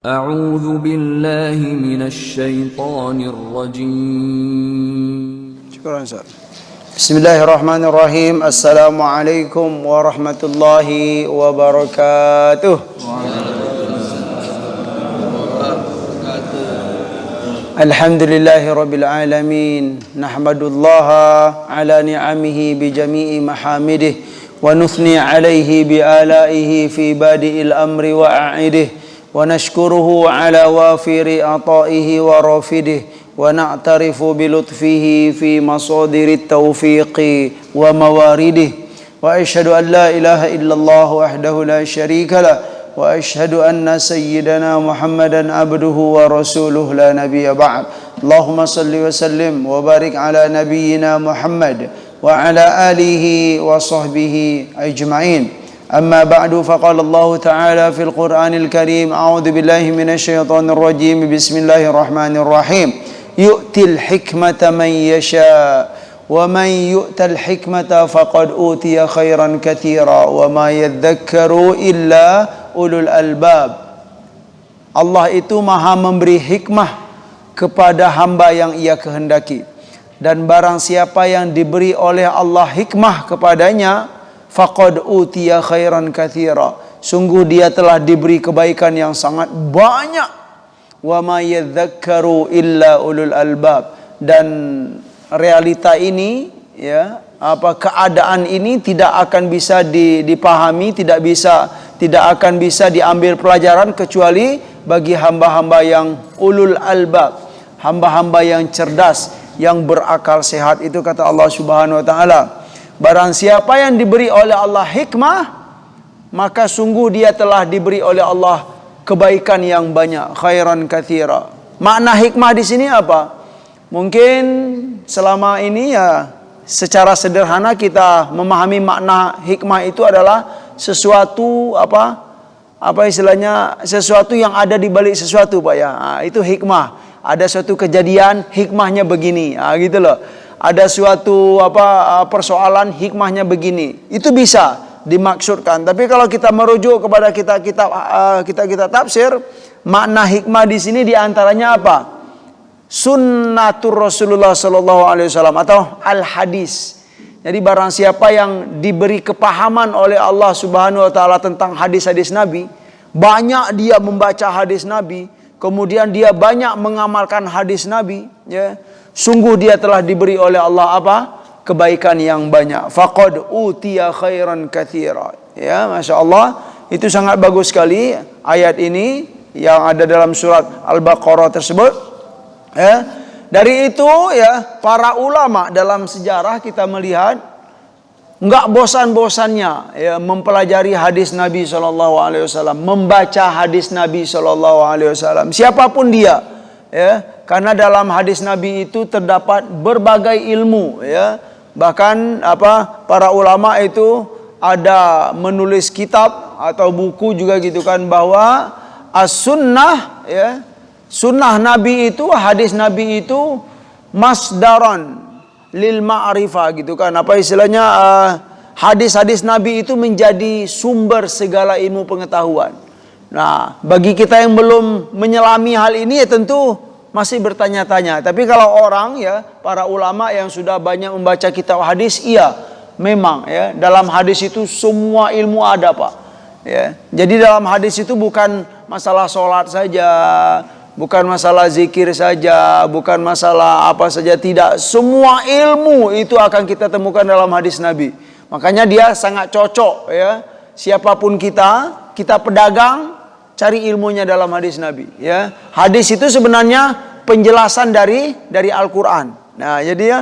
أعوذ بالله من الشيطان الرجيم. شكرا Ustaz. Bismillahirrahmanirrahim. Assalamualaikum warahmatullahi wabarakatuh. Alhamdulillahi rabbil alamin. Nahmadullaha ala ni'amihi bi jami'i mahamidih wa nuthni alaihi bi alaihi fi badi'il amri wa a'idih wa nashkuruhu ala wafiri ata'ihi wa rafidihi wa na'tarifu bi lutfihi fi masadirit taufiqi wa mawaridihi wa ashhadu an la ilaha illallah wahdahu la syarika lah wa ashhadu anna sayyidana Muhammadan abduhu wa rasuluhu la nabiyya ba'd. Allahumma salli wa sallim wa barik ala nabiyyina Muhammad wa ala alihi wa sahbihi ajma'in. Amma ba'du, faqala Allah ta'ala fil Qur'anil Karim, a'udzu billahi minasy syaithanir rajim. Bismillahirrahmanirrahim. Yu'til hikmata man yasha wa man yu'tal hikmata faqad utiya khairan katsira wa ma yadhakkaru illa ulul albab. Allah itu maha memberi hikmah kepada hamba yang ia kehendaki, dan barang siapa yang diberi oleh Allah hikmah kepadanya, faqad utiya khairan katsira, sungguh dia telah diberi kebaikan yang sangat banyak. Wa ma yadhakkaru illa ulul albab, dan realita ini, ya, keadaan ini tidak akan bisa dipahami, tidak akan bisa diambil pelajaran kecuali bagi hamba-hamba yang ulul albab, hamba-hamba yang cerdas, yang berakal sehat. Itu kata Allah Subhanahu wa taala. Barang siapa yang diberi oleh Allah hikmah, maka sungguh dia telah diberi oleh Allah kebaikan yang banyak, khairan katsira. Makna hikmah di sini apa? Mungkin selama ini ya secara sederhana kita memahami makna hikmah itu adalah sesuatu istilahnya, sesuatu yang ada di balik sesuatu, Pak ya. Itu hikmah. Ada suatu kejadian, hikmahnya begini. Gitu loh. Ada suatu persoalan, hikmahnya begini. Itu bisa dimaksudkan. Tapi kalau kita merujuk kepada kita tafsir, makna hikmah di sini diantaranya apa? Sunnatur Rasulullah sallallahu alaihi wasallam atau al-hadis. Jadi barang siapa yang diberi kepahaman oleh Allah Subhanahu wa taala tentang hadis-hadis Nabi, banyak dia membaca hadis Nabi, kemudian dia banyak mengamalkan hadis Nabi, ya, sungguh dia telah diberi oleh Allah kebaikan yang banyak. Faqad utiya khairan katsira. Ya, Masya Allah, itu sangat bagus sekali ayat ini yang ada dalam surat Al-Baqarah tersebut. Ya. Dari itu ya, para ulama dalam sejarah kita melihat enggak bosan-bosannya ya mempelajari hadis Nabi SAW, membaca hadis Nabi SAW, siapapun dia, ya, karena dalam hadis Nabi itu terdapat berbagai ilmu, ya. Bahkan para ulama itu ada menulis kitab atau buku juga gitu kan, bahwa as-sunnah, ya, sunnah Nabi itu, hadis Nabi itu masdaran lil ma'rifah gitu kan. Istilahnya, hadis-hadis Nabi itu menjadi sumber segala ilmu pengetahuan. Nah, bagi kita yang belum menyelami hal ini ya tentu masih bertanya-tanya. Tapi kalau orang, ya, para ulama yang sudah banyak membaca kitab hadis, iya, memang ya dalam hadis itu semua ilmu ada, Pak. Ya. Jadi dalam hadis itu bukan masalah sholat saja, bukan masalah zikir saja, bukan masalah apa saja, tidak. Semua ilmu itu akan kita temukan dalam hadis Nabi. Makanya dia sangat cocok, ya. Siapapun kita pedagang, cari ilmunya dalam hadis Nabi, ya. Hadis itu sebenarnya penjelasan dari Al-Qur'an. Nah, jadi ya,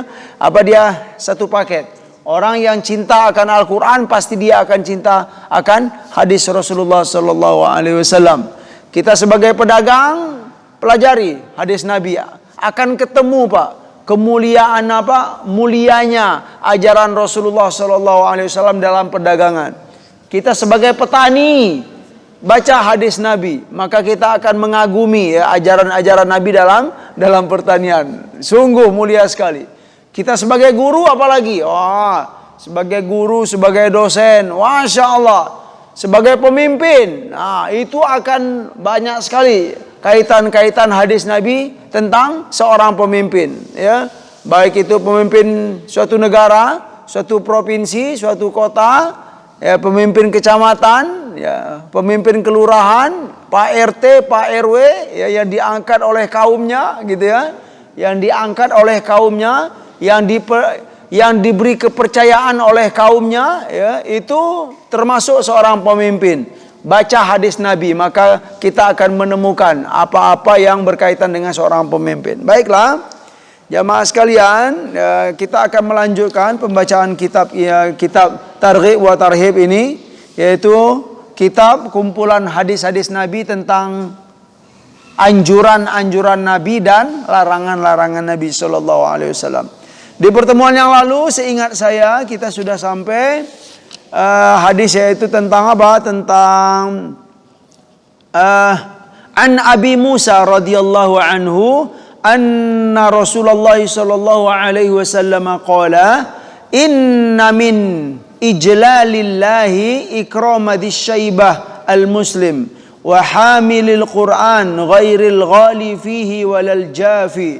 dia satu paket. Orang yang cinta akan Al-Qur'an pasti dia akan cinta akan hadis Rasulullah sallallahu alaihi wasallam. Kita sebagai pedagang pelajari hadis Nabi, akan ketemu, Pak, kemuliaan mulianya ajaran Rasulullah sallallahu alaihi wasallam dalam perdagangan. Kita sebagai petani baca hadis Nabi, maka kita akan mengagumi, ya, ajaran-ajaran Nabi dalam pertanian. Sungguh mulia sekali. Kita sebagai guru apalagi, sebagai guru, sebagai dosen, Masya Allah, sebagai pemimpin. Nah, itu akan banyak sekali kaitan-kaitan hadis Nabi tentang seorang pemimpin, ya. Baik itu pemimpin suatu negara, suatu provinsi, suatu kota, ya, pemimpin kecamatan, ya, pemimpin kelurahan, Pak RT, Pak RW, ya, yang diangkat oleh kaumnya, gitu ya. Yang diangkat oleh kaumnya, yang diberi kepercayaan oleh kaumnya, ya, itu termasuk seorang pemimpin. Baca hadis Nabi, maka kita akan menemukan apa-apa yang berkaitan dengan seorang pemimpin. Baiklah, jamaah sekalian, kita akan melanjutkan pembacaan kitab Targhib wa Tarhib ini, yaitu kitab kumpulan hadis-hadis Nabi tentang anjuran-anjuran Nabi dan larangan-larangan Nabi sallallahu alaihi wasallam. Di pertemuan yang lalu, seingat saya, kita sudah sampai hadis yaitu tentang apa? Tentang an Abi Musa radhiyallahu anhu anna Rasulullah sallallahu alaihi wasallam qala inna min ijlalillahi ikramadis syaibah al-muslim wa hamilil Qur'an ghairil ghali fihi walal jafi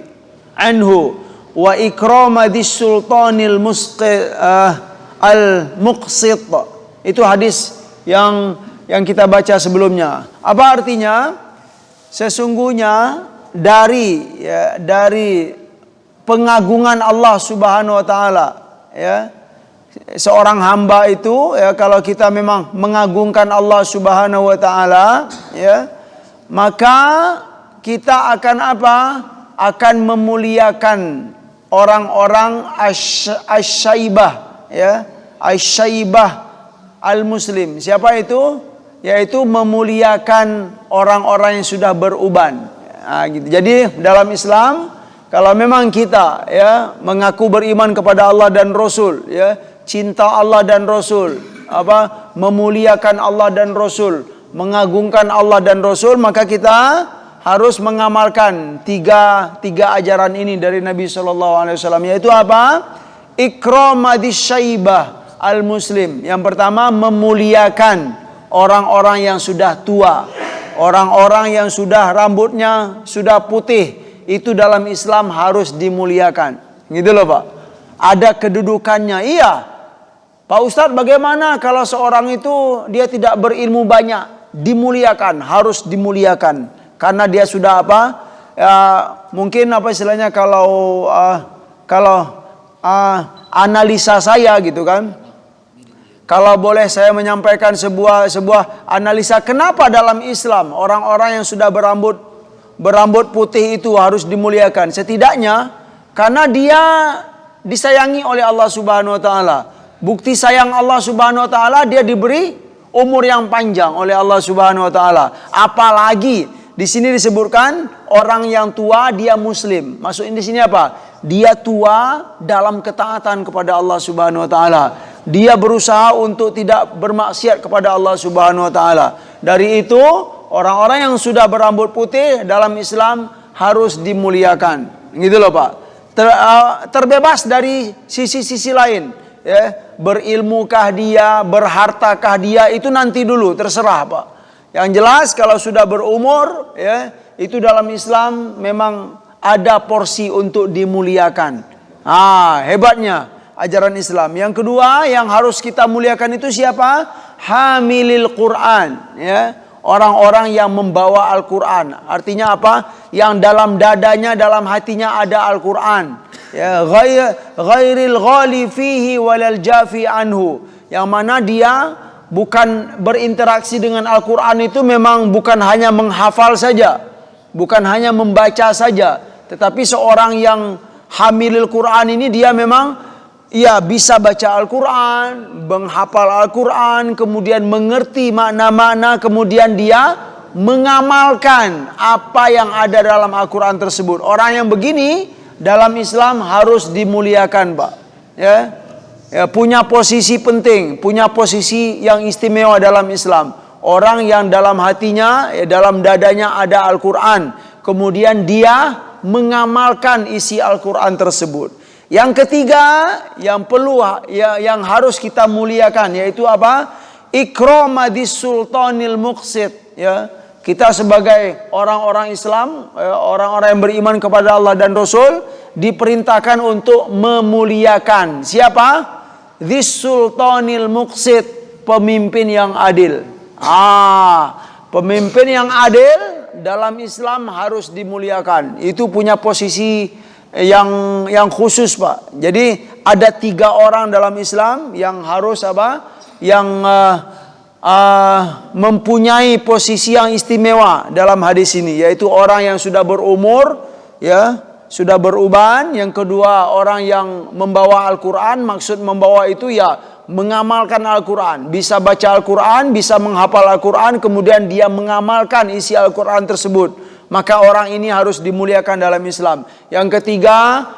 anhu wa ikramadis sultanil al-muqsit. Itu hadis yang kita baca sebelumnya. Apa artinya? Sesungguhnya dari pengagungan Allah Subhanahu wa taala, ya. Seorang hamba itu, ya, kalau kita memang mengagungkan Allah Subhanahu wa taala, ya, maka kita akan apa? Akan memuliakan orang-orang asy-syaibah, ya, asy-syaibah al-muslim. Siapa itu? Yaitu memuliakan orang-orang yang sudah beruban. Nah, gitu. Jadi dalam Islam, kalau memang kita, ya, mengaku beriman kepada Allah dan Rasul, ya, cinta Allah dan Rasul, memuliakan Allah dan Rasul, mengagungkan Allah dan Rasul, maka kita harus mengamalkan tiga ajaran ini dari Nabi sallallahu alaihi wasallam, yaitu apa? Ikramadis syaibah al-muslim. Yang pertama, memuliakan orang-orang yang sudah tua, orang-orang yang sudah rambutnya sudah putih. Itu dalam Islam harus dimuliakan. Gitu loh, Pak. Ada kedudukannya. Iya. Pak Ustadz, bagaimana kalau seorang itu dia tidak berilmu banyak? Dimuliakan, harus dimuliakan. Karena dia sudah apa? Ya, mungkin apa istilahnya kalau analisa saya gitu kan. Kalau boleh saya menyampaikan sebuah analisa, kenapa dalam Islam orang-orang yang sudah berambut putih itu harus dimuliakan? Setidaknya karena dia disayangi oleh Allah Subhanahu wa taala. Bukti sayang Allah Subhanahu wa taala, dia diberi umur yang panjang oleh Allah Subhanahu wa taala. Apalagi di sini disebutkan orang yang tua dia muslim. Maksudnya di sini apa? Dia tua dalam ketaatan kepada Allah Subhanahu wa taala. Dia berusaha untuk tidak bermaksiat kepada Allah Subhanahu wa taala. Dari itu, orang-orang yang sudah berambut putih dalam Islam harus dimuliakan. Gitu loh, Pak. Terbebas dari sisi-sisi lain, ya. Berilmukah dia, berhartakah dia, itu nanti dulu, terserah, Pak. Yang jelas kalau sudah berumur, ya, itu dalam Islam memang ada porsi untuk dimuliakan. Hebatnya ajaran Islam. Yang kedua yang harus kita muliakan itu siapa? Hamilil Quran, ya. Orang-orang yang membawa Al-Quran. Artinya apa? Yang dalam dadanya, dalam hatinya ada Al-Quran. Ya, ghairil ghali fihi walal jafi anhu. Yang mana dia bukan berinteraksi dengan Al-Quran itu memang bukan hanya menghafal saja, bukan hanya membaca saja, tetapi seorang yang hamilil Quran ini dia memang bisa baca Al-Quran, menghafal Al-Quran, kemudian mengerti makna-makna, kemudian dia mengamalkan apa yang ada dalam Al-Quran tersebut. Orang yang begini dalam Islam harus dimuliakan, Pak. Ya, punya posisi penting, punya posisi yang istimewa dalam Islam. Orang yang dalam hatinya, dalam dadanya ada Al-Quran, kemudian dia mengamalkan isi Al-Quran tersebut. Yang ketiga, yang harus kita muliakan, yaitu apa? ikramadi sultanil muqsit, ya. Kita sebagai orang-orang Islam, orang-orang yang beriman kepada Allah dan Rasul, diperintahkan untuk memuliakan siapa? Dhis sultanil muqsit, pemimpin yang adil. Pemimpin yang adil dalam Islam harus dimuliakan. Itu punya posisi yang khusus, Pak. Jadi ada 3 orang dalam Islam yang harus apa? Yang mempunyai posisi yang istimewa dalam hadis ini, yaitu orang yang sudah berumur, ya, sudah beruban. Yang kedua, orang yang membawa Al-Quran. Maksud membawa itu ya mengamalkan Al-Quran, bisa baca Al-Quran, bisa menghafal Al-Quran, kemudian dia mengamalkan isi Al-Quran tersebut. Maka orang ini harus dimuliakan dalam Islam. Yang ketiga,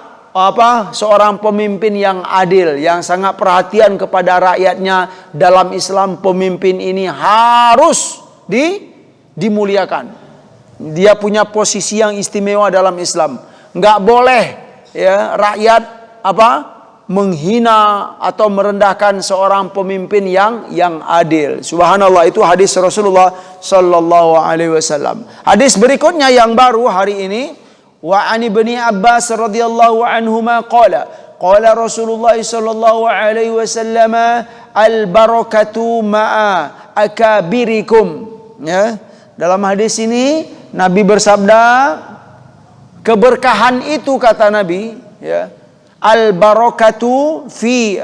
seorang pemimpin yang adil, yang sangat perhatian kepada rakyatnya. Dalam Islam, pemimpin ini harus dimuliakan. Dia punya posisi yang istimewa dalam Islam. Nggak boleh, ya, rakyat menghina atau merendahkan seorang pemimpin yang adil. Subhanallah, itu hadis Rasulullah sallallahu alaihi wasallam. Hadis berikutnya yang baru hari ini, wa an ibni Abbas radhiyallahu anhuma qala Rasulullah sallallahu alaihi wasallam al barakatu ma'a akabirikum, ya. Dalam hadis ini Nabi bersabda, keberkahan itu, kata Nabi, ya, al barakatu fi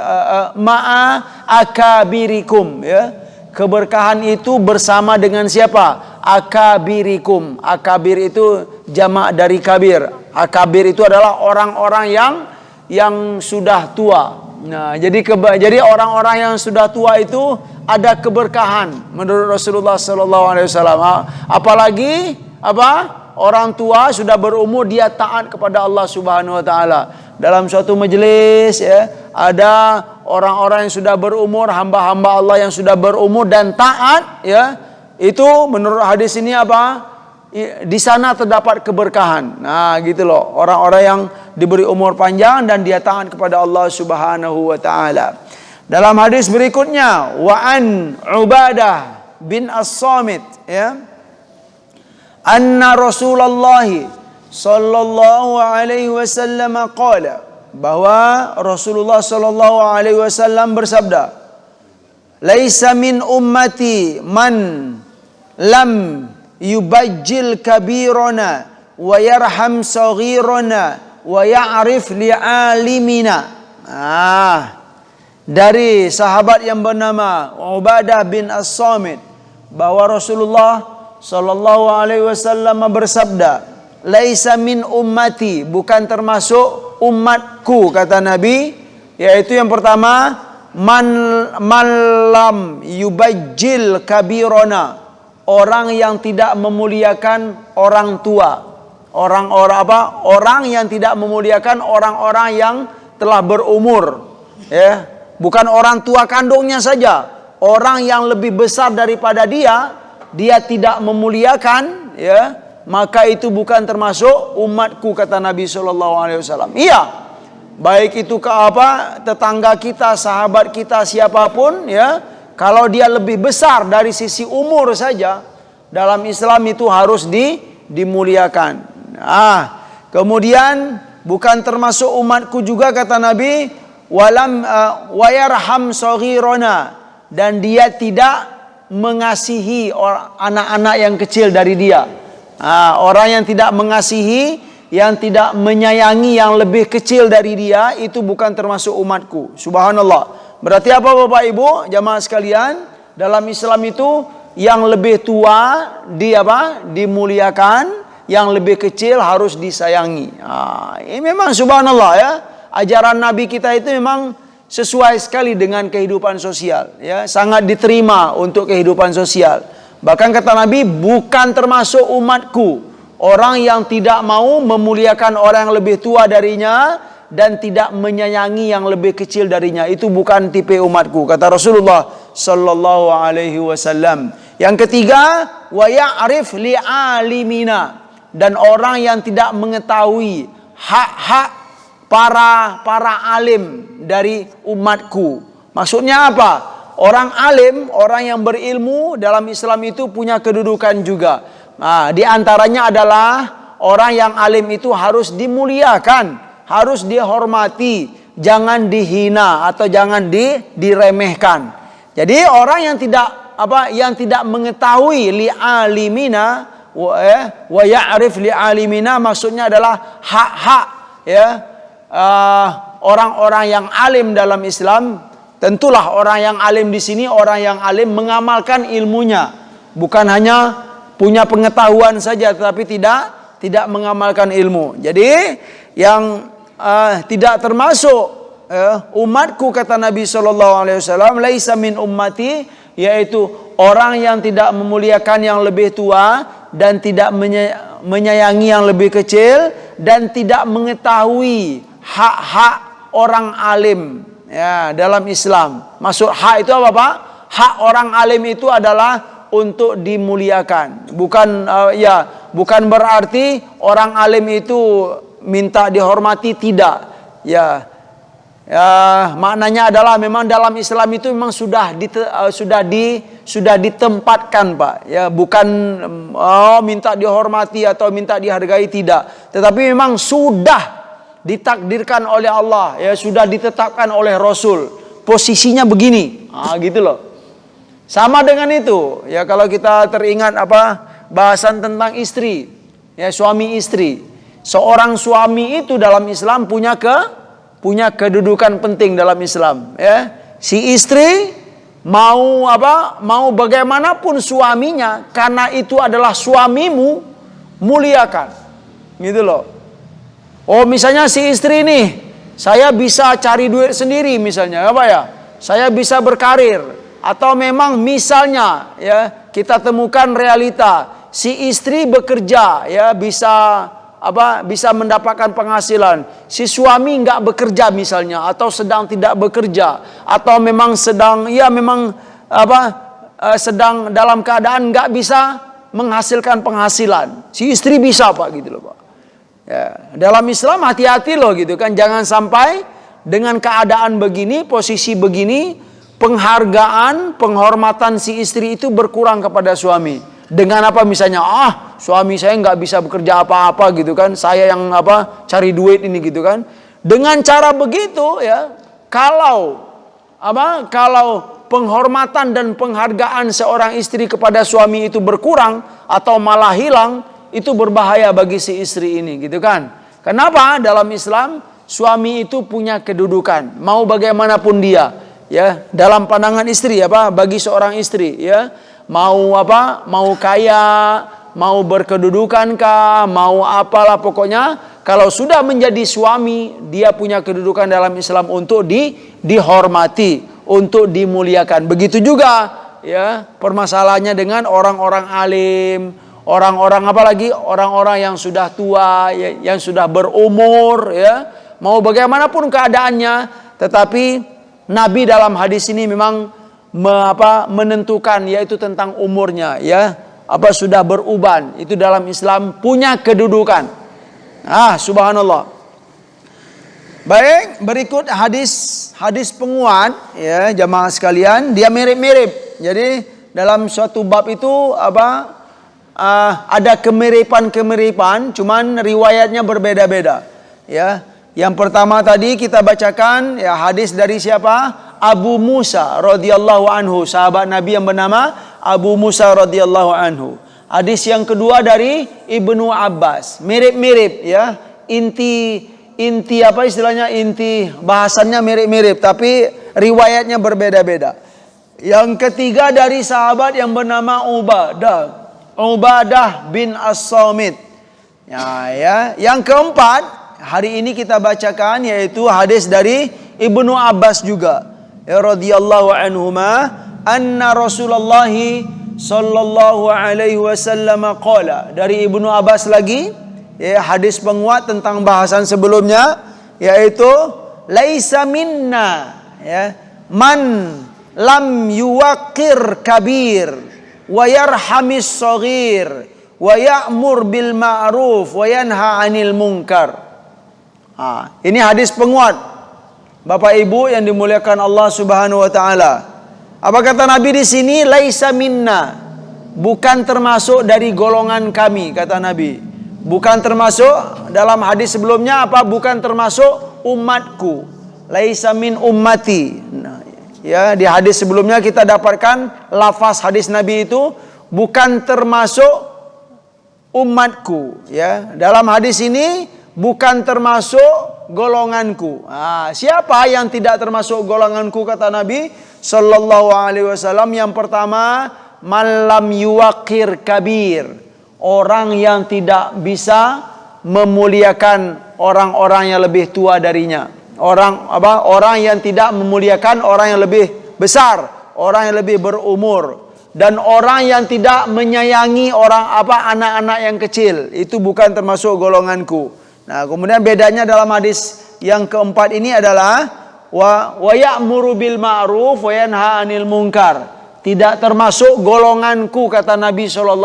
ma'a akabirikum, ya. Keberkahan itu bersama dengan siapa? Akabirikum. Akabir itu jamak dari kabir. Akabir itu adalah orang-orang yang sudah tua. Nah, jadi orang-orang yang sudah tua itu ada keberkahan menurut Rasulullah sallallahu alaihi wasallam. Apalagi orang tua sudah berumur, dia taat kepada Allah Subhanahu wa taala. Dalam suatu majelis, ya, ada orang-orang yang sudah berumur, hamba-hamba Allah yang sudah berumur dan taat, ya. Itu menurut hadis ini di sana terdapat keberkahan. Nah, gitu loh, orang-orang yang diberi umur panjang dan dia taat kepada Allah Subhanahu wa taala. Dalam hadis berikutnya, wa an Ubadah bin As-Samit, ya, anna Rasulullah sallallahu alaihi wasallam qala, bahwa Rasulullah sallallahu alaihi wasallam bersabda, laisa min ummati man lam yubajjil kabirana wa yarham saghirana wa ya'rif li'alimina. Dari sahabat yang bernama Ubadah bin As-Samit, bahwa Rasulullah sallallahu alaihi wasallam bersabda, laisa min ummati, bukan termasuk umatku, kata Nabi, yaitu yang pertama, man lam yubajjil kabirona, orang yang tidak memuliakan orang tua. Orang yang tidak memuliakan orang-orang yang telah berumur, ya. Bukan orang tua kandungnya saja, orang yang lebih besar daripada dia tidak memuliakan, ya, maka itu bukan termasuk umatku, kata Nabi sallallahu alaihi wasallam. Iya, baik itu tetangga kita, sahabat kita, siapapun, ya, kalau dia lebih besar dari sisi umur saja, dalam Islam itu harus dimuliakan. Kemudian bukan termasuk umatku juga, kata Nabi, wayarham saghirona, dan dia tidak mengasihi anak-anak yang kecil dari dia. Orang yang tidak mengasihi, yang tidak menyayangi yang lebih kecil dari dia, itu bukan termasuk umatku. Subhanallah. Berarti apa, Bapak Ibu, jamaah sekalian? Dalam Islam itu yang lebih tua dimuliakan, yang lebih kecil harus disayangi. Ini memang subhanallah, ya. Ajaran Nabi kita itu memang sesuai sekali dengan kehidupan sosial, ya. Sangat diterima untuk kehidupan sosial. Bahkan kata Nabi, bukan termasuk umatku orang yang tidak mau memuliakan orang yang lebih tua darinya dan tidak menyayangi yang lebih kecil darinya. Itu bukan tipe umatku, kata Rasulullah sallallahu alaihi wasallam. Yang ketiga, wa ya'rif li'alimina, dan orang yang tidak mengetahui hak-hak para alim dari umatku. Maksudnya apa? orang alim, orang yang berilmu dalam Islam itu punya kedudukan juga. Di antaranya adalah orang yang alim itu harus dimuliakan, harus dihormati, jangan dihina atau jangan diremehkan. Jadi orang yang tidak mengetahui li'alimina wa ya'rif li'alimina, maksudnya adalah hak-hak orang-orang yang alim dalam Islam. Tentulah orang yang alim di sini orang yang alim mengamalkan ilmunya, bukan hanya punya pengetahuan saja tetapi tidak mengamalkan ilmu. Jadi yang tidak termasuk umatku, kata Nabi SAW, laisa min ummati, yaitu orang yang tidak memuliakan yang lebih tua dan tidak menyayangi yang lebih kecil dan tidak mengetahui hak-hak orang alim dalam Islam. Maksud hak itu apa, Pak? Hak orang alim itu adalah untuk dimuliakan. Bukan berarti orang alim itu minta dihormati, tidak. Maknanya adalah memang dalam Islam itu memang sudah ditempatkan, Pak. Bukan minta dihormati atau minta dihargai, tidak. Tetapi memang sudah ditakdirkan oleh Allah, sudah ditetapkan oleh Rasul. Posisinya begini, gitu loh. Sama dengan itu, kalau kita teringat bahasan tentang istri, suami istri. Seorang suami itu dalam Islam punya kedudukan penting dalam Islam. Si istri mau bagaimanapun suaminya, karena itu adalah suamimu, muliakan, gitu loh. Misalnya si istri nih, saya bisa cari duit sendiri misalnya, saya bisa berkarir, atau memang misalnya kita temukan realita si istri bekerja, bisa mendapatkan penghasilan, si suami nggak bekerja misalnya, atau sedang tidak bekerja, atau memang sedang sedang dalam keadaan nggak bisa menghasilkan penghasilan, si istri bisa, Pak, gitu loh, Pak. Dalam Islam hati-hati loh, gitu kan, jangan sampai dengan keadaan begini, posisi begini, penghargaan, penghormatan si istri itu berkurang kepada suami. Dengan apa misalnya, suami saya nggak bisa bekerja apa-apa, gitu kan, saya yang cari duit ini, gitu kan. Dengan cara begitu, kalau penghormatan dan penghargaan seorang istri kepada suami itu berkurang atau malah hilang, itu berbahaya bagi si istri ini, gitu kan. Kenapa? Dalam Islam suami itu punya kedudukan, mau bagaimanapun dia, dalam pandangan istri, bagi seorang istri, mau kaya, mau berkedudukan kah, mau apalah, pokoknya kalau sudah menjadi suami, dia punya kedudukan dalam Islam untuk dihormati, untuk dimuliakan. Begitu juga permasalahannya dengan orang-orang alim, orang-orang yang sudah tua, yang sudah berumur, mau bagaimanapun keadaannya, tetapi Nabi dalam hadis ini memang menentukan, yaitu tentang umurnya, sudah beruban, itu dalam Islam punya kedudukan. Subhanallah. Baik, berikut hadis penguat, jamaah sekalian, dia mirip-mirip. Jadi dalam suatu bab itu ada kemiripan, cuman riwayatnya berbeda-beda. Yang pertama tadi kita bacakan hadis dari siapa? Abu Musa radhiyallahu anhu, sahabat Nabi yang bernama Abu Musa radhiyallahu anhu. Hadis yang kedua dari Ibnu Abbas, mirip-mirip, inti bahasannya mirip-mirip, tapi riwayatnya berbeda-beda. Yang ketiga dari sahabat yang bernama Ubadah bin As-Samit. Yang keempat hari ini kita bacakan yaitu hadis dari Ibnu Abbas juga, radhiyallahu anhuma, anna Rasulullah sallallahu alaihi wasallam qala. Dari Ibnu Abbas lagi, hadis penguat tentang bahasan sebelumnya, yaitu laisa minna, man lam yuwaqir kabir wa yarhamis saghir wa ya'mur bil ma'ruf wa yanha 'anil munkar. Ini hadis penguat, Bapak Ibu yang dimuliakan Allah Subhanahu wa taala. Apa kata Nabi di sini? Laisa minna, bukan termasuk dari golongan kami, kata Nabi. Bukan termasuk, dalam hadis sebelumnya apa? Bukan termasuk umatku. Laisa min ummati. Nah, ya, di hadis sebelumnya kita dapatkan lafaz hadis Nabi itu bukan termasuk umatku. Ya, dalam hadis ini bukan termasuk golonganku. Siapa yang tidak termasuk golonganku, kata Nabi Sallallahu Alaihi Wasallam? Yang pertama, malam yuwakir kabir, orang yang tidak bisa memuliakan orang-orang yang lebih tua darinya. Orang yang tidak memuliakan orang yang lebih besar, orang yang lebih berumur, dan orang yang tidak menyayangi anak-anak yang kecil. Itu bukan termasuk golonganku. Nah, kemudian bedanya dalam hadis yang keempat ini adalah wa ya'muru bil ma'ruf wa yanha 'anil munkar. Tidak termasuk golonganku, kata Nabi SAW,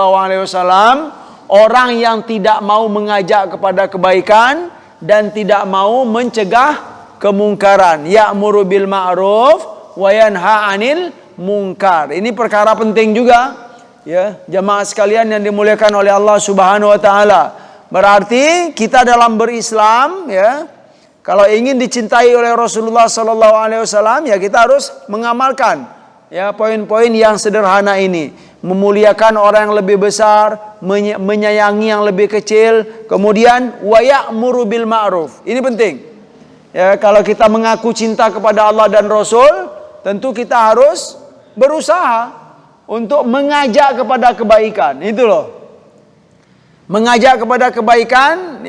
orang yang tidak mau mengajak kepada kebaikan dan tidak mau mencegah kemungkaran. Ya'muru bil ma'ruf wa yanha 'anil munkar. Ini perkara penting juga, ya, jamaah sekalian yang dimuliakan oleh Allah Subhanahu wa taala. Berarti kita dalam berislam, ya, kalau ingin dicintai oleh Rasulullah SAW, ya kita harus mengamalkan, ya, poin-poin yang sederhana ini. Memuliakan orang yang lebih besar, menyayangi yang lebih kecil, kemudian wa ya'muru bil ma'ruf. Ini penting. Ya, kalau kita mengaku cinta kepada Allah dan Rasul, tentu kita harus berusaha untuk mengajak kepada kebaikan. Itu loh. Mengajak kepada kebaikan,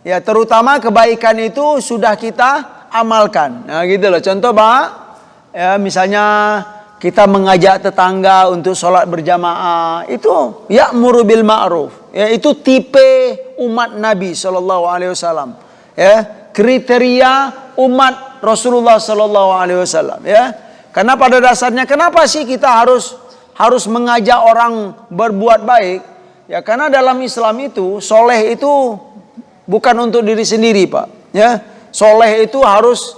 ya, terutama kebaikan itu sudah kita amalkan. Nah, gitu loh. Contoh, Pak, ya, misalnya kita mengajak tetangga untuk sholat berjamaah, itu ya'muru bil ma'ruf. Ya, itu tipe umat Nabi SAW. Ya, kriteria umat Rasulullah SAW. Ya, karena pada dasarnya kenapa sih kita harus mengajak orang berbuat baik? Ya, karena dalam Islam itu soleh itu bukan untuk diri sendiri, Pak. Ya, soleh itu harus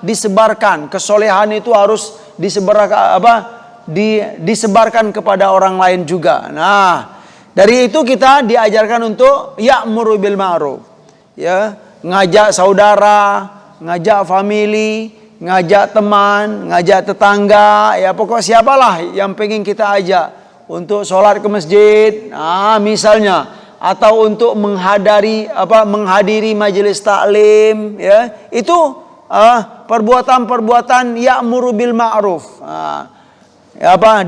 disebarkan. Kesolehan itu harus disebarkan kepada orang lain juga. Nah, dari itu kita diajarkan untuk ya'muru bil ma'ruf. Ya, ngajak saudara, ngajak family, ngajak teman, ngajak tetangga, ya pokok siapalah yang pengen kita ajak untuk sholat ke masjid, misalnya, atau untuk menghadiri majelis taklim, ya, itu perbuatan-perbuatan ya'muru bil ma'ruf.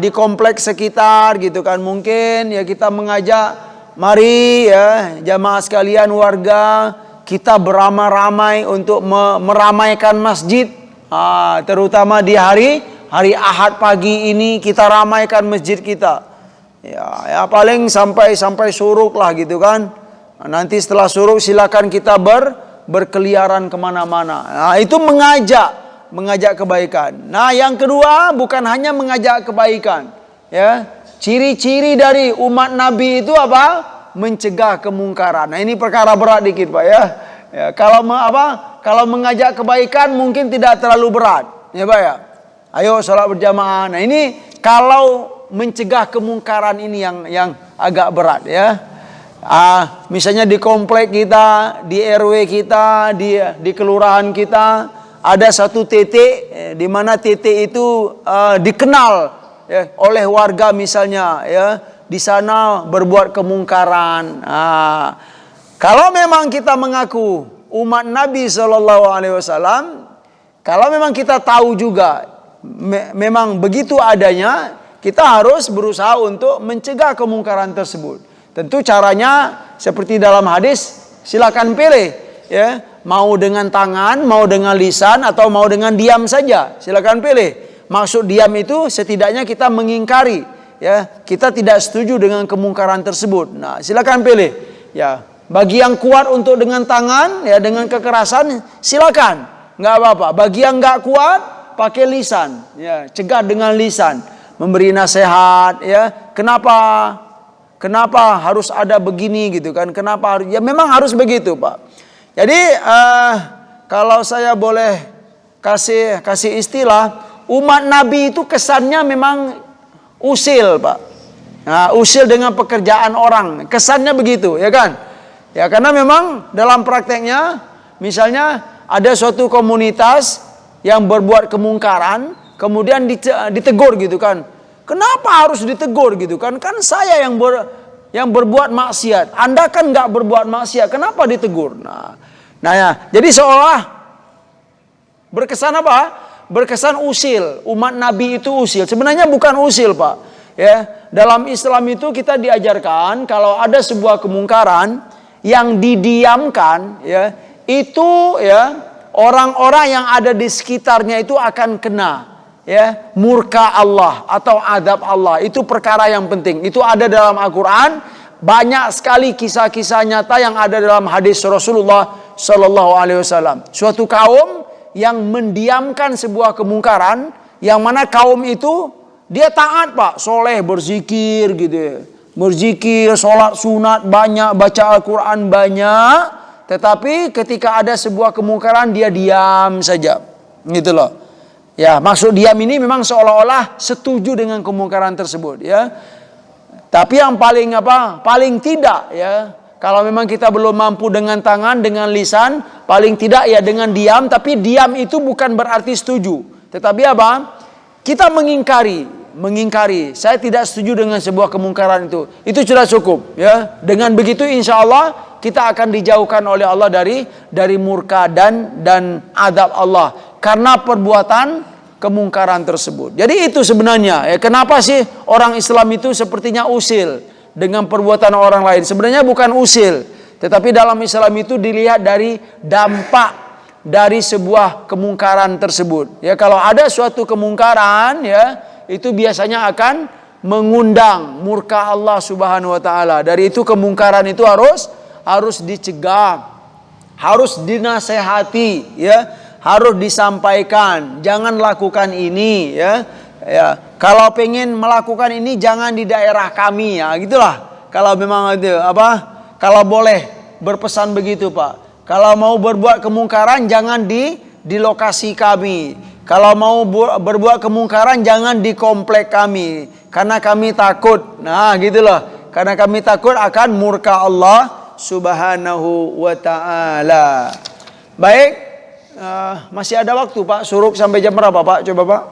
Di kompleks sekitar gitu kan, mungkin ya kita mengajak, mari ya jamaah sekalian, warga, kita beramai-ramai untuk meramaikan masjid, terutama di hari Ahad pagi ini kita ramaikan masjid kita. Ya paling sampai suruk lah gitu kan. Nanti setelah suruk silakan kita berkeliaran kemana-mana. Nah, itu mengajak kebaikan. Nah, yang kedua bukan hanya mengajak kebaikan. Ya, ciri-ciri dari umat Nabi itu apa? Mencegah kemungkaran. Nah, ini perkara berat dikit, Pak, ya. Ya, kalau mengajak kebaikan mungkin tidak terlalu berat, ya, Pak, ya. Ayo sholat berjamaah. Nah, ini kalau mencegah kemungkaran ini yang agak berat, ya. Misalnya di komplek kita, di RW kita, di kelurahan kita ada satu titik di mana titik itu dikenal, ya, oleh warga misalnya, ya, di sana berbuat kemungkaran. Kalau memang kita mengaku umat Nabi SAW, kalau memang kita tahu juga memang begitu adanya, kita harus berusaha untuk mencegah kemungkaran tersebut. Tentu caranya seperti dalam hadis, silakan pilih, ya, mau dengan tangan, mau dengan lisan, atau mau dengan diam saja, silakan pilih. Maksud diam itu setidaknya kita mengingkari, ya, kita tidak setuju dengan kemungkaran tersebut. Nah, silakan pilih, ya. Bagi yang kuat untuk dengan tangan, ya, dengan kekerasan, silakan, nggak apa-apa. Bagi yang nggak kuat, pakai lisan, ya, cegah dengan lisan, memberi nasihat, ya, kenapa harus ada begini gitu kan? Kenapa harus? Ya memang harus begitu, Pak. Jadi kalau saya boleh kasih istilah, umat Nabi itu kesannya memang usil, Pak. Nah, usil dengan pekerjaan orang. Kesannya begitu, ya kan? Ya, karena memang dalam prakteknya, misalnya ada suatu komunitas yang berbuat kemungkaran, kemudian ditegur gitu kan. Kenapa harus ditegur gitu kan? Kan saya yang berbuat maksiat. Anda kan nggak berbuat maksiat. Kenapa ditegur? Nah ya, jadi seolah berkesan apa? Berkesan usil. Umat Nabi itu usil. Sebenarnya bukan usil, Pak. Ya, dalam Islam itu kita diajarkan kalau ada sebuah kemungkaran yang didiamkan, ya, itu ya orang-orang yang ada di sekitarnya itu akan kena, ya, murka Allah atau adab Allah. Itu perkara yang penting. Itu ada dalam Al-Quran. Banyak sekali kisah-kisah nyata yang ada dalam hadis Rasulullah Sallallahu Alaihi Wasallam. Suatu kaum yang mendiamkan sebuah kemungkaran, yang mana kaum itu dia taat, Pak, soleh, berzikir gitu ya. Berzikir, sholat sunat banyak, baca Al-Quran banyak, tetapi ketika ada sebuah kemungkaran dia diam saja, gitu loh. Ya, maksud diam ini memang seolah-olah setuju dengan kemungkaran tersebut, ya. Tapi yang paling tidak, ya, kalau memang kita belum mampu dengan tangan, dengan lisan, paling tidak ya dengan diam. Tapi diam itu bukan berarti setuju, tetapi apa? Kita mengingkari. Saya tidak setuju dengan sebuah kemungkaran itu. Itu sudah cukup, ya. Dengan begitu insya Allah kita akan dijauhkan oleh Allah dari murka dan adab Allah karena perbuatan kemungkaran tersebut. Jadi itu sebenarnya, ya, kenapa sih orang Islam itu sepertinya usil dengan perbuatan orang lain? Sebenarnya bukan usil, tetapi dalam Islam itu dilihat dari dampak dari sebuah kemungkaran tersebut. Ya, kalau ada suatu kemungkaran, ya, itu biasanya akan mengundang murka Allah Subhanahu wa taala. Dari itu kemungkaran itu harus dicegah, harus dinasehati, ya, harus disampaikan. Jangan lakukan ini, ya. Ya, kalau pengen melakukan ini jangan di daerah kami, ya, gitulah. Kalau memang itu kalau boleh berpesan begitu, Pak. Kalau mau berbuat kemungkaran jangan di lokasi kami. Kalau mau berbuat kemungkaran jangan di komplek kami, karena kami takut. Nah, gitu loh. Karena kami takut akan murka Allah Subhanahu wa taala. Baik, masih ada waktu, Pak. Suruk sampai jam berapa, Pak? Coba, Pak.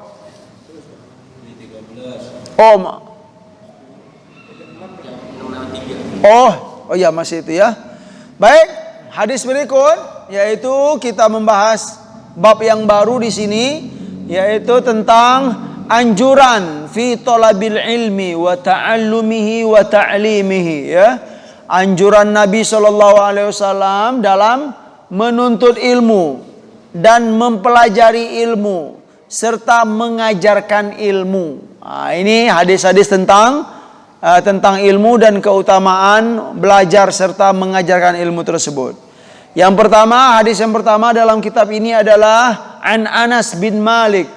Oh ya, masih itu, ya. Baik, hadis berikut yaitu kita membahas bab yang baru di sini, yaitu tentang anjuran fi talabil ilmi wa ta'allumihi wa ta'limihi, ya. Anjuran Nabi sallallahu alaihi wasallam dalam menuntut ilmu dan mempelajari ilmu serta mengajarkan ilmu. Nah, ini hadis-hadis tentang ilmu dan keutamaan belajar serta mengajarkan ilmu tersebut. Yang pertama, hadis yang pertama dalam kitab ini adalah an Anas bin Malik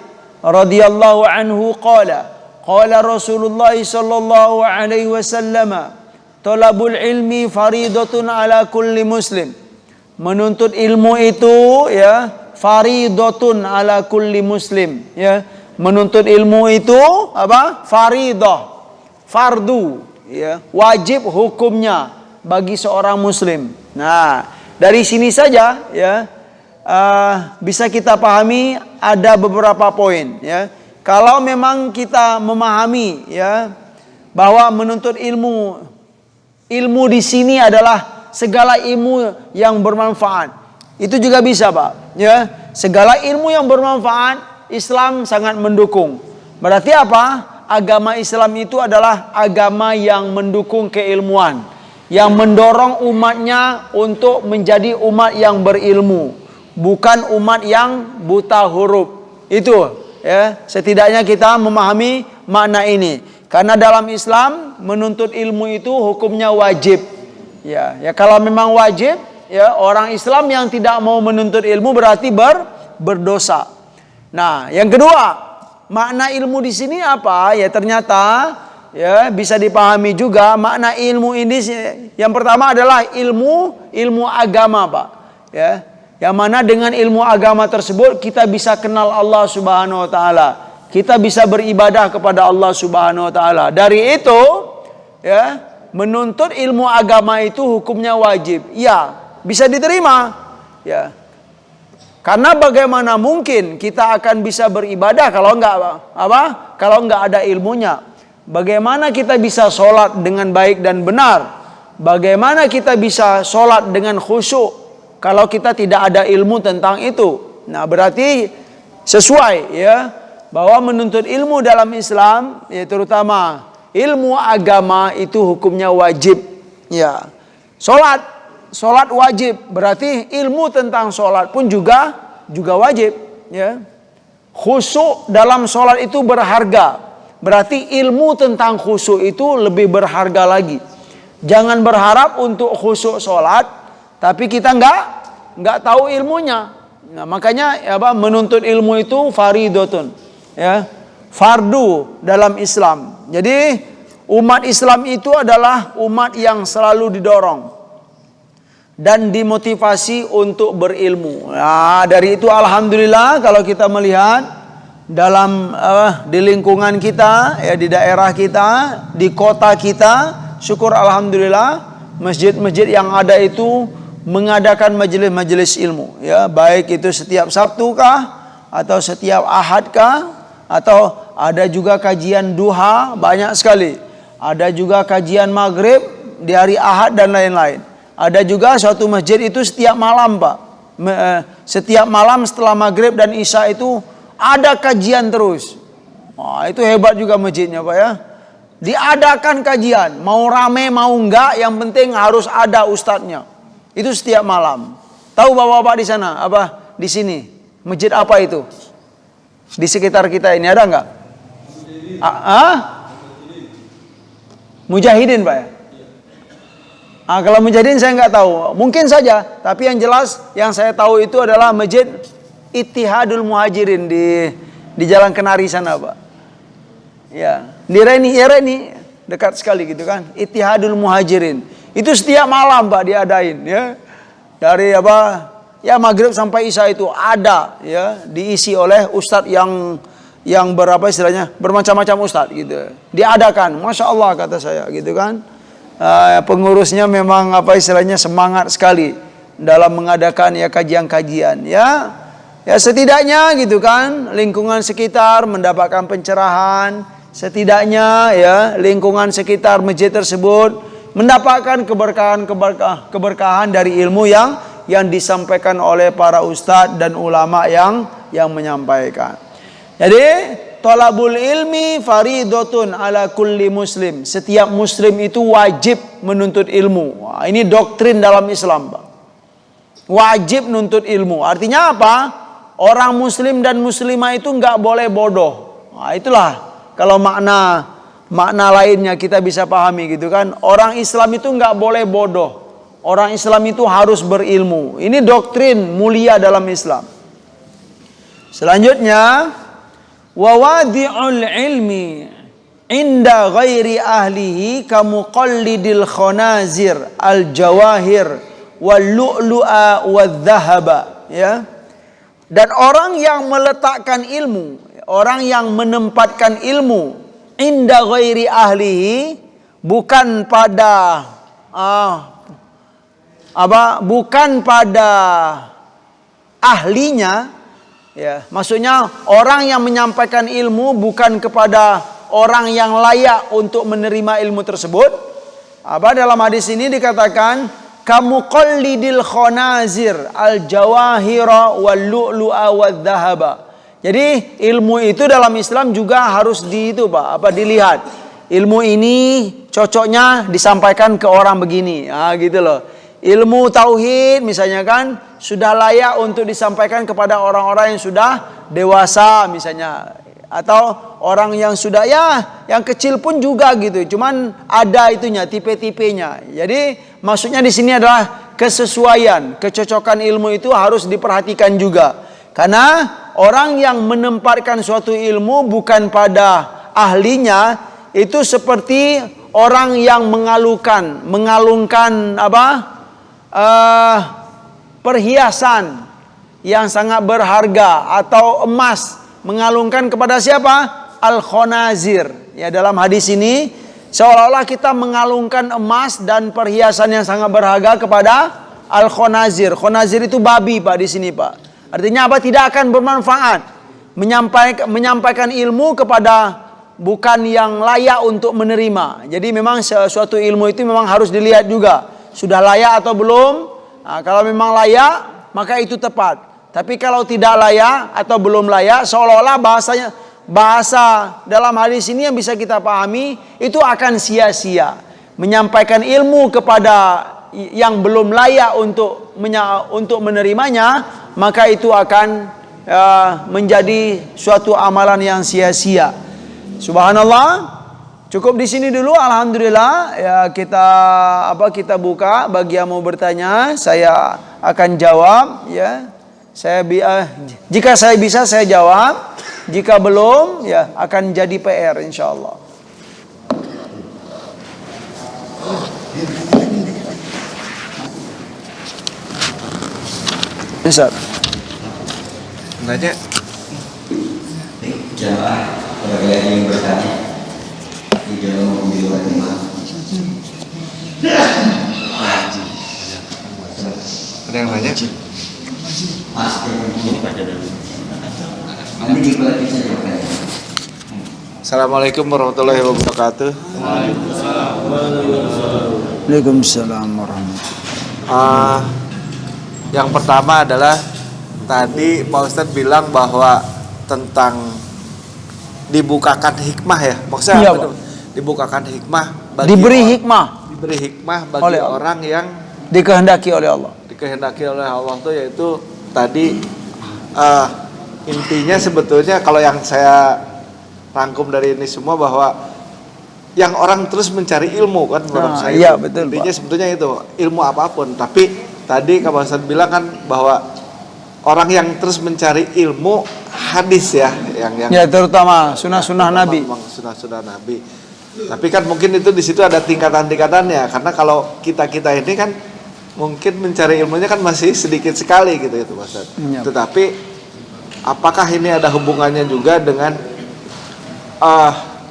radhiyallahu anhu qala Rasulullah sallallahu alaihi wasallam talabul ilmi faridatun ala kulli muslim. Menuntut ilmu itu, ya, faridatun ala kulli muslim, ya. Menuntut ilmu itu faridah, fardu, ya, wajib hukumnya bagi seorang muslim. Nah, dari sini saja, ya, bisa kita pahami ada beberapa poin, ya. Kalau memang kita memahami, ya, bahwa menuntut ilmu di sini adalah segala ilmu yang bermanfaat, itu juga bisa, Pak, ya. Segala ilmu yang bermanfaat Islam sangat mendukung. Berarti apa? Agama Islam itu adalah agama yang mendukung keilmuan, yang mendorong umatnya untuk menjadi umat yang berilmu, bukan umat yang buta huruf. Itu, ya, setidaknya kita memahami makna ini. Karena dalam Islam menuntut ilmu itu hukumnya wajib. Ya, kalau memang wajib, ya, orang Islam yang tidak mau menuntut ilmu berarti berdosa. Nah, yang kedua, makna ilmu di sini apa? Ya, ternyata, ya, bisa dipahami juga makna ilmu ini. Yang pertama adalah ilmu agama, Pak, ya. Yang mana dengan ilmu agama tersebut kita bisa kenal Allah Subhanahu wa taala. kita bisa beribadah kepada Allah Subhanahu wa taala. Dari itu, ya, menuntut ilmu agama itu hukumnya wajib. Ya, bisa diterima. Ya. Karena bagaimana mungkin kita akan bisa beribadah kalau enggak apa? Kalau enggak ada ilmunya. Bagaimana kita bisa sholat dengan baik dan benar? Bagaimana kita bisa sholat dengan khusyuk kalau kita tidak ada ilmu tentang itu? Nah, berarti sesuai, ya, bahwa menuntut ilmu dalam Islam, ya, terutama ilmu agama itu hukumnya wajib. Ya, sholat wajib, berarti ilmu tentang sholat pun juga wajib. Ya, khusyuk dalam sholat itu berharga, berarti ilmu tentang khusyuk itu lebih berharga lagi. Jangan berharap untuk khusyuk sholat, tapi kita nggak tahu ilmunya. Nah, makanya menuntut ilmu itu faridotun, ya, fardu dalam Islam. Jadi umat Islam itu adalah umat yang selalu didorong dan dimotivasi untuk berilmu. Nah, dari itu alhamdulillah kalau kita melihat dalam di lingkungan kita, ya, di daerah kita, di kota kita, syukur alhamdulillah masjid-masjid yang ada itu mengadakan majelis-majelis ilmu, ya, baik itu setiap Sabtu kah atau setiap Ahad kah, atau ada juga kajian duha, banyak sekali. Ada juga kajian maghrib di hari Ahad dan lain-lain. Ada juga suatu masjid itu setiap malam, Pak. Setiap malam setelah maghrib dan isya itu ada kajian terus. Wah, itu hebat juga masjidnya, Pak, ya. Diadakan kajian, mau rame mau enggak, yang penting harus ada ustadznya. Itu setiap malam. Tahu bapak-bapak di sana apa? Di sini masjid apa itu? Di sekitar kita ini ada enggak? Mujahidin, Pak, ya? Kalau Mujahidin saya enggak tahu. Mungkin saja, tapi yang jelas yang saya tahu itu adalah Masjid Ittihadul Muhajirin di Jalan Kenari sana, Pak. Ya, di Reni dekat sekali gitu kan. Ittihadul Muhajirin. Itu setiap malam, Pak, diadain, ya. Dari ya maghrib sampai isya itu ada, ya, diisi oleh ustadz yang berapa istilahnya, bermacam-macam ustadz gitu. Diadakan, masya Allah kata saya gitu kan. Pengurusnya memang istilahnya semangat sekali dalam mengadakan, ya, kajian-kajian, ya. Ya, setidaknya gitu kan lingkungan sekitar mendapatkan pencerahan, setidaknya, ya, lingkungan sekitar masjid tersebut mendapatkan keberkahan dari ilmu yang disampaikan oleh para ustadz dan ulama yang menyampaikan. Jadi thalabul ilmi faridotun ala kulli muslim. Setiap muslim itu wajib menuntut ilmu. Wah, ini doktrin dalam Islam, Pak. Wajib menuntut ilmu. Artinya apa? Orang muslim dan muslimah itu nggak boleh bodoh. Nah, itulah kalau makna lainnya kita bisa pahami gitu kan. Orang Islam itu nggak boleh bodoh. Orang Islam itu harus berilmu. Ini doktrin mulia dalam Islam. Selanjutnya, wawadi'ul ilmi inda ghairi ahlihi kamuqallidil khonazir al-jawahir wal lu'lu'a wal dhahaba, ya. Dan orang yang meletakkan ilmu, orang yang menempatkan ilmu inda ghairi ahlihi, bukan pada bukan pada ahlinya, ya. Maksudnya orang yang menyampaikan ilmu bukan kepada orang yang layak untuk menerima ilmu tersebut. Dalam hadis ini dikatakan kamuqallidil khonazir al-jawahira wal lu'lu'a wal dhahaba. Jadi ilmu itu dalam Islam juga harus dilihat. Ilmu ini cocoknya disampaikan ke orang begini, gitu loh. Ilmu tauhid misalnya kan sudah layak untuk disampaikan kepada orang-orang yang sudah dewasa misalnya, atau orang yang sudah, ya, yang kecil pun juga gitu. Cuman ada itunya, tipe-tipenya. Jadi maksudnya di sini adalah kesesuaian, kecocokan ilmu itu harus diperhatikan juga. Karena orang yang menempatkan suatu ilmu bukan pada ahlinya itu seperti orang yang mengalungkan perhiasan yang sangat berharga atau emas mengalungkan kepada siapa? Al-khonazir. Ya, dalam hadis ini seolah-olah kita mengalungkan emas dan perhiasan yang sangat berharga kepada al-khonazir. Khonazir itu babi, Pak, di sini, Pak. Artinya apa? Tidak akan bermanfaat. Menyampaikan ilmu kepada bukan yang layak untuk menerima. Jadi memang suatu ilmu itu memang harus dilihat juga. Sudah layak atau belum? Nah, kalau memang layak, maka itu tepat. Tapi kalau tidak layak atau belum layak, seolah-olah bahasa dalam hadis ini yang bisa kita pahami itu akan sia-sia. Menyampaikan ilmu kepada yang belum layak untuk menerimanya, maka itu akan menjadi suatu amalan yang sia-sia. Subhanallah. Cukup di sini dulu, alhamdulillah. Ya, kita buka bagi yang mau bertanya, saya akan jawab, ya. Jika saya bisa saya jawab, jika belum ya akan jadi PR insyaallah. Bisa. Nanya. Jamaah bagi yang bertanya di dalam mobil imam. Ada yang nanya? Mas, ini baca dulu. Nanti di balik bisa jawab. Assalamualaikum warahmatullahi wabarakatuh. Waalaikumsalam warahmatullahi. Yang pertama adalah tadi Pak Ustadz bilang bahwa tentang dibukakan hikmah, ya. Maksudnya iya, apa? Dibukakan hikmah bagi diberi hikmah bagi oleh orang yang dikehendaki oleh Allah. Dikehendaki oleh Allah tuh yaitu tadi intinya sebetulnya kalau yang saya rangkum dari ini semua bahwa yang orang terus mencari ilmu kan menurut saya. Iya, betul, intinya Pak. sebetulnya itu ilmu apapun, tapi tadi Kak Ustadz bilang kan bahwa orang yang terus mencari ilmu hadis ya yang Ya, terutama sunnah-sunnah Nabi. Sunnah-sunnah Nabi. Tapi kan mungkin itu di situ ada tingkatan-tingkatannya, karena kalau kita ini kan mungkin mencari ilmunya kan masih sedikit sekali gitu Pak Ustadz. Ya. Tetapi apakah ini ada hubungannya juga dengan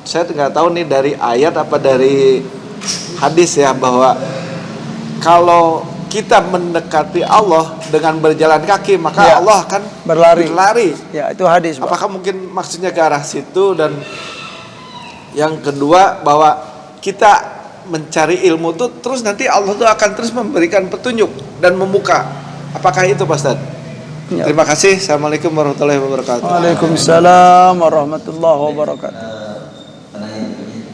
saya nggak tahu nih dari ayat apa dari hadis ya, bahwa kalau kita mendekati Allah dengan berjalan kaki maka ya, Allah akan berlari. Ya, itu hadis, Pak. Apakah mungkin maksudnya ke arah situ? Dan yang kedua bahwa kita mencari ilmu itu terus nanti Allah tuh akan terus memberikan petunjuk dan membuka. Apakah itu Pak Ustadz? Ya. Terima kasih. Assalamualaikum warahmatullahi wabarakatuh. Waalaikumsalam warahmatullahi wabarakatuh. Penanya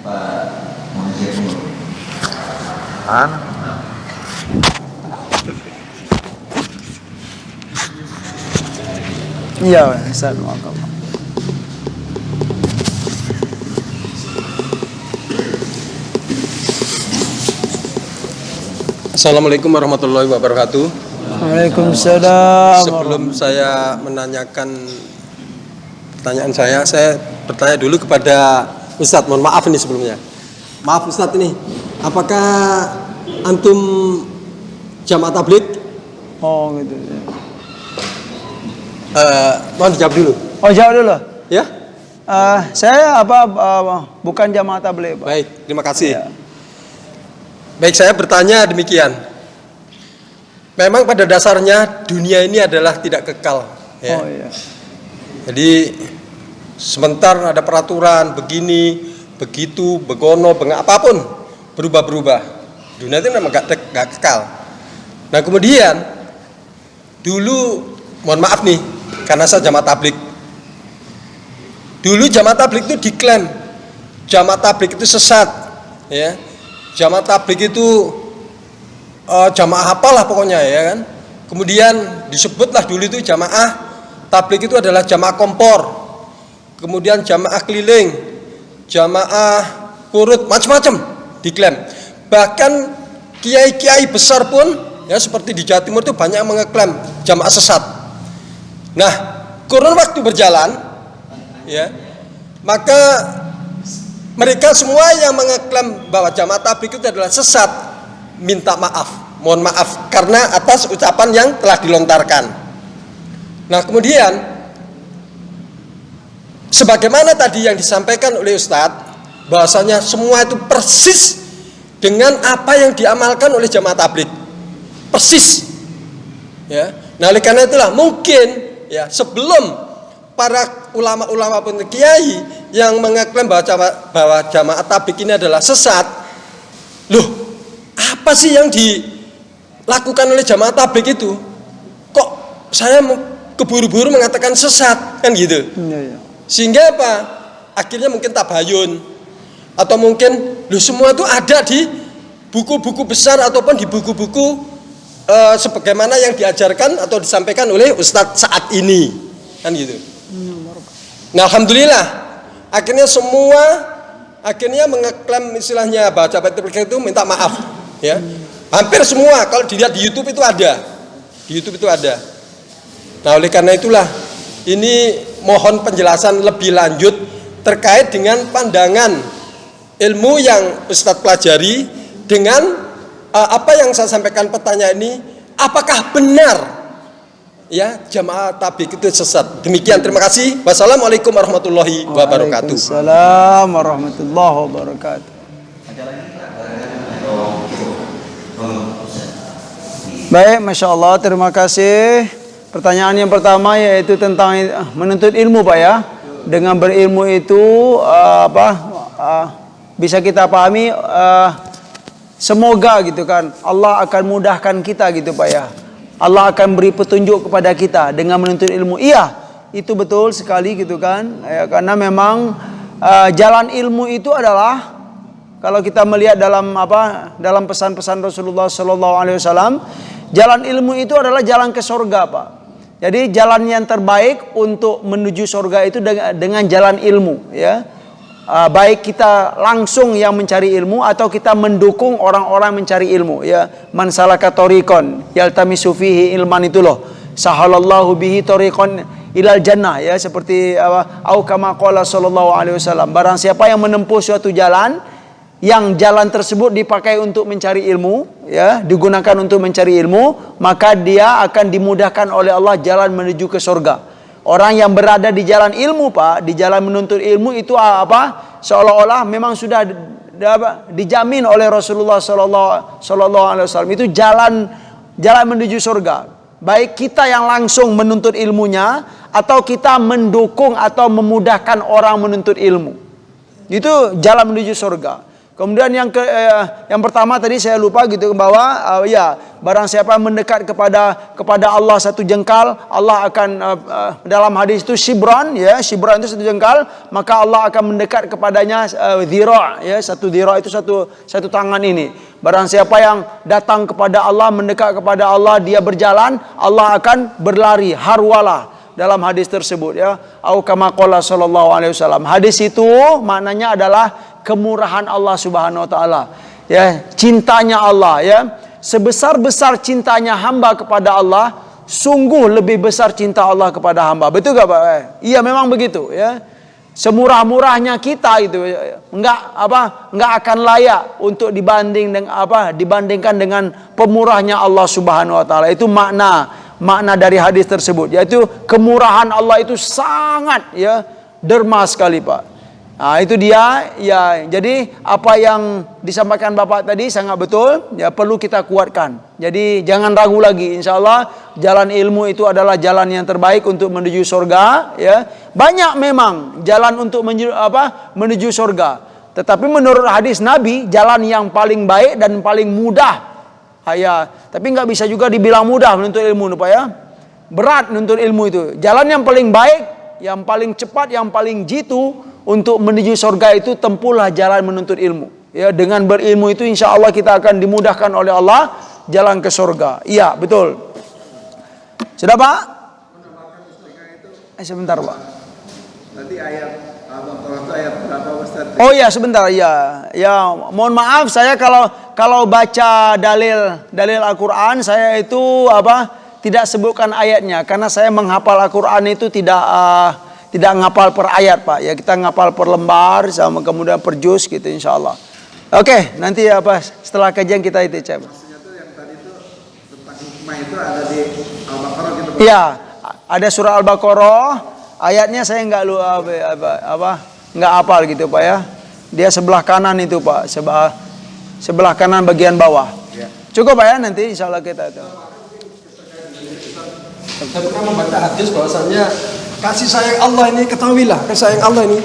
Pak Muhammad. Iya, assalamualaikum. Assalamualaikum warahmatullahi wabarakatuh. Waalaikumsalam. Sebelum saya menanyakan pertanyaan saya bertanya dulu kepada Ustadz. Mohon maaf ini sebelumnya. Maaf Ustadz ini, apakah antum jamaah tabligh? Oh, gitu. Mohon dijawab dulu. Oh, jawab dulu. Ya? Saya bukan jamaah tabligh, Pak. Baik, terima kasih. Ya. Baik, saya bertanya demikian. Memang pada dasarnya dunia ini adalah tidak kekal. Ya. Oh, iya. Jadi sebentar ada peraturan begini, begitu, begono, apapun berubah-berubah. Dunia itu memang gak kekal. Nah kemudian dulu, mohon maaf nih, karena saya jamaah tabligh. Dulu jamaah tabligh itu diklaim jamaah tabligh itu sesat, ya. Jamaah tabligh itu jamaah apalah pokoknya, ya kan. Kemudian disebutlah dulu itu jamaah tabligh itu adalah jamaah kompor, kemudian jamaah keliling, jamaah kurut, macam-macam diklaim. Bahkan kiai-kiai besar pun, ya seperti di Jawa Timur itu banyak yang mengeklaim jamaah sesat. Nah, kurun waktu berjalan, ya, maka mereka semua yang mengeklaim bahwa jamaah tabligh itu adalah sesat minta maaf, mohon maaf karena atas ucapan yang telah dilontarkan. Nah kemudian Sebagaimana tadi yang disampaikan oleh Ustadz, bahwasanya semua itu persis dengan apa yang diamalkan oleh jamaah tabligh. Persis. Ya. Nah, oleh karena itulah mungkin ya sebelum para ulama-ulama pun kiai yang mengeklaim bahwa jamaah tabligh ini adalah sesat, loh, apa sih yang dilakukan oleh jamaah tabligh itu? Kok saya keburu-buru mengatakan sesat kan gitu? Sehingga apa? Akhirnya mungkin tabayun, atau mungkin loh semua itu ada di buku-buku besar ataupun di buku-buku sebagaimana yang diajarkan atau disampaikan oleh Ustadz saat ini kan gitu. Nah, alhamdulillah akhirnya semua mengeklaim istilahnya baca itu minta maaf ya. Hampir semua kalau dilihat di YouTube itu ada. Nah, oleh karena itulah ini mohon penjelasan lebih lanjut terkait dengan pandangan ilmu yang Ustadz pelajari dengan apa yang saya sampaikan pertanyaan ini, apakah benar ya jamaah tabligh itu sesat? Demikian, terima kasih. Wassalamualaikum warahmatullahi wabarakatuh. Waalaikumsalam warahmatullahi wabarakatuh. Baik, Masya Allah, terima kasih. Pertanyaan yang pertama yaitu tentang menuntut ilmu, Pak ya. Dengan berilmu itu bisa kita pahami, semoga gitu kan Allah akan mudahkan kita gitu, Pak ya. Allah akan beri petunjuk kepada kita dengan menuntut ilmu. Iya, itu betul sekali gitu kan ya, karena memang jalan ilmu itu adalah, kalau kita melihat dalam pesan-pesan Rasulullah SAW, jalan ilmu itu adalah jalan ke surga, Pak. Jadi jalan yang terbaik untuk menuju surga itu dengan jalan ilmu ya. Baik kita langsung yang mencari ilmu atau kita mendukung orang-orang mencari ilmu ya. Man salaka tariqan yaltamisu fihi ilman, itu loh, sahalallahu bihi tariqan ilal jannah ya, seperti au kama qala sallallahu alaihi wasallam. Barang siapa yang menempuh suatu jalan, yang jalan tersebut dipakai untuk mencari ilmu ya, digunakan untuk mencari ilmu, maka dia akan dimudahkan oleh Allah jalan menuju ke surga. Orang yang berada di jalan ilmu, Pak, di jalan menuntut ilmu itu seolah-olah memang sudah dijamin oleh Rasulullah sallallahu alaihi wasallam, itu jalan menuju surga. Baik kita yang langsung menuntut ilmunya atau kita mendukung atau memudahkan orang menuntut ilmu, itu jalan menuju surga. Kemudian yang pertama tadi saya lupa gitu, bahwa ya barang siapa mendekat kepada Allah satu jengkal, Allah akan dalam hadis itu shibran ya, shibran itu satu jengkal, maka Allah akan mendekat kepadanya dhira ya, satu dhira itu satu tangan ini. Barang siapa yang datang kepada Allah, mendekat kepada Allah, dia berjalan, Allah akan berlari, harwalah dalam hadis tersebut ya. Au kama qala sallallahu alaihi wasallam. Hadis itu maknanya adalah kemurahan Allah Subhanahu wa taala. Ya, cintanya Allah ya. Sebesar-besar cintanya hamba kepada Allah, sungguh lebih besar cinta Allah kepada hamba. Betul enggak, Pak? Iya, memang begitu ya. Semurah-murahnya kita itu enggak akan layak untuk dibandingkan dengan pemurahnya Allah Subhanahu wa taala. Itu makna dari hadis tersebut, yaitu kemurahan Allah itu sangat ya derma sekali, Pak. Nah, itu dia ya. Jadi apa yang disampaikan Bapak tadi sangat betul ya, perlu kita kuatkan. Jadi jangan ragu lagi, insya Allah jalan ilmu itu adalah jalan yang terbaik untuk menuju surga ya. Banyak memang jalan untuk menuju surga, tetapi menurut hadis Nabi, jalan yang paling baik dan paling mudah ya, tapi nggak bisa juga dibilang mudah menuntut ilmu, Pak ya. Berat menuntut ilmu itu. Jalan yang paling baik, yang paling cepat, yang paling jitu untuk menuju surga itu tempuhlah jalan menuntut ilmu. Ya, dengan berilmu itu insya Allah kita akan dimudahkan oleh Allah jalan ke surga. Iya, betul. Sudah, Pak? Sebentar, Pak. Tadi ayat Al-Baqarah itu ayat berapa, Ustaz? Oh ya, sebentar ya. Ya, mohon maaf saya kalau baca dalil Al-Qur'an, saya itu tidak sebutkan ayatnya karena saya menghafal Al-Qur'an itu tidak ngapal per ayat, Pak. Ya, kita ngapal per lembar sama kemudian per juz gitu insyaallah. Oke, nanti setelah kajian kita itu cek. Maksudnya tuh yang tadi itu tentang hikmah itu ada di Al-Baqarah gitu, Pak. Iya, ada surah Al-Baqarah Ayatnya saya nggak nggak hafal gitu Pak ya. Dia sebelah kanan itu Pak, sebelah kanan bagian bawah. Cukup Pak ya, nanti insya Allah kita itu. Saya pernah membaca hadis bahwasanya kasih sayang Allah ini, ketahuilah kasih sayang Allah ini.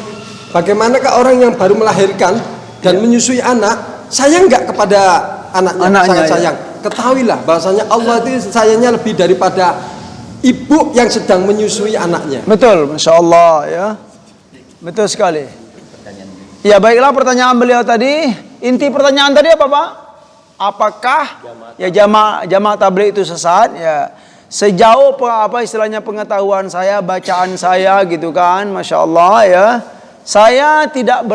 Bagaimanakah orang yang baru melahirkan dan menyusui anak, sayang nggak kepada anaknya, sangat sayang. Ketahuilah bahwasanya Allah itu sayangnya lebih daripada ibu yang sedang menyusui anaknya. Betul, Masya Allah ya. Betul sekali. Ya baiklah, pertanyaan beliau tadi, inti pertanyaan tadi apa Pak? Apakah ya jamaah tabligh itu sesat? Ya, sejauh apa istilahnya pengetahuan saya, bacaan saya gitu kan, Masya Allah ya. Saya tidak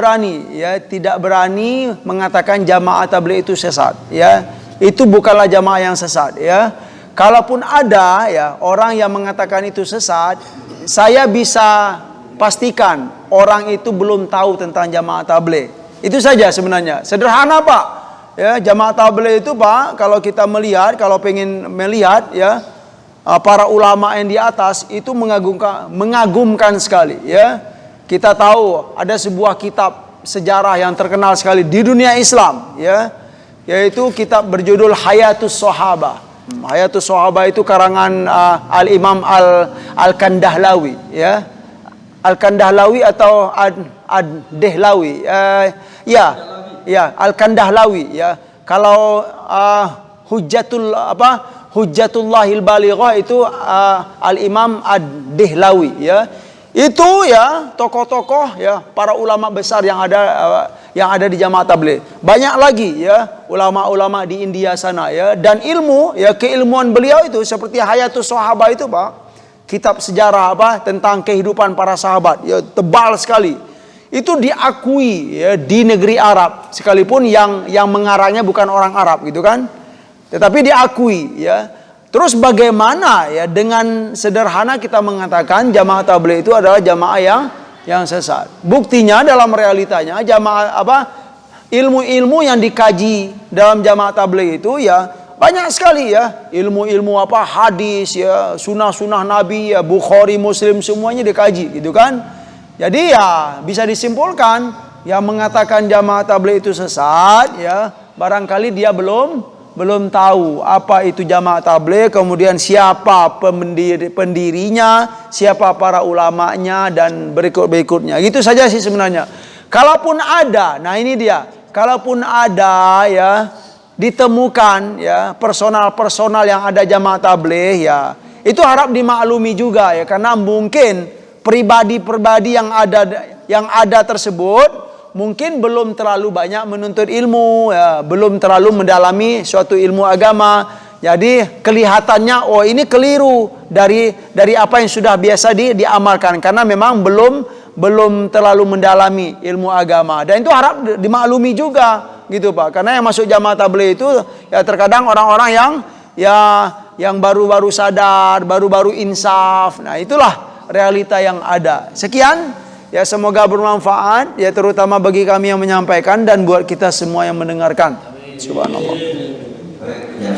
berani mengatakan jamaah tabligh itu sesat ya. Itu bukanlah jamaah yang sesat ya. Kalaupun ada ya orang yang mengatakan itu sesat, saya bisa pastikan orang itu belum tahu tentang jamaah tabligh. Itu saja sebenarnya. Sederhana Pak. Ya, jamaah tabligh itu Pak, kalau kita melihat, kalau pengen melihat ya, para ulama yang di atas itu mengagumkan sekali ya. Kita tahu ada sebuah kitab sejarah yang terkenal sekali di dunia Islam ya, yaitu kitab berjudul Hayatus Sahabah. Hayatus Sahabah itu karangan Al-Imam Al-Kandahlawi ya. Al-Kandahlawi atau Ad-Dehlawi ya Al-Kandahlawi ya. Kalau Hujjatullahil Balighah itu Al-Imam Ad-Dehlawi ya. Itu ya tokoh-tokoh ya, para ulama besar yang ada di jamaah tabligh. Banyak lagi ya ulama-ulama di India sana ya, dan ilmu ya, keilmuan beliau itu seperti Hayatus Sahabah itu Pak. Kitab sejarah tentang kehidupan para sahabat ya, tebal sekali. Itu diakui ya di negeri Arab, sekalipun yang mengarangnya bukan orang Arab gitu kan. Tetapi diakui ya. Terus bagaimana ya dengan sederhana kita mengatakan jamaah tabligh itu adalah jamaah yang sesat. Buktinya dalam realitanya jamaah ilmu-ilmu yang dikaji dalam jamaah tabligh itu ya banyak sekali ya. Ilmu-ilmu hadis ya, sunah-sunah Nabi ya, Bukhari, Muslim semuanya dikaji gitu kan. Jadi ya bisa disimpulkan yang mengatakan jamaah tabligh itu sesat ya, barangkali dia belum tahu apa itu jamaah tabligh, kemudian siapa pendirinya, siapa para ulamanya, dan berikutnya. Gitu saja sih sebenarnya. Kalaupun ada, nah ini dia, kalaupun ada ya ditemukan ya personal yang ada jamaah tabligh ya, itu harap dimaklumi juga ya, karena mungkin pribadi-pribadi yang ada tersebut mungkin belum terlalu banyak menuntut ilmu ya, belum terlalu mendalami suatu ilmu agama. Jadi kelihatannya oh ini keliru dari apa yang sudah biasa diamalkan, karena memang belum terlalu mendalami ilmu agama. Dan itu harap dimaklumi juga gitu Pak. Karena yang masuk jamaah tabligh itu ya terkadang orang-orang yang baru-baru sadar, baru-baru insaf. Nah, itulah realita yang ada. Sekian. Ya, semoga bermanfaat ya, terutama bagi kami yang menyampaikan dan buat kita semua yang mendengarkan. Subhanallah. Ya,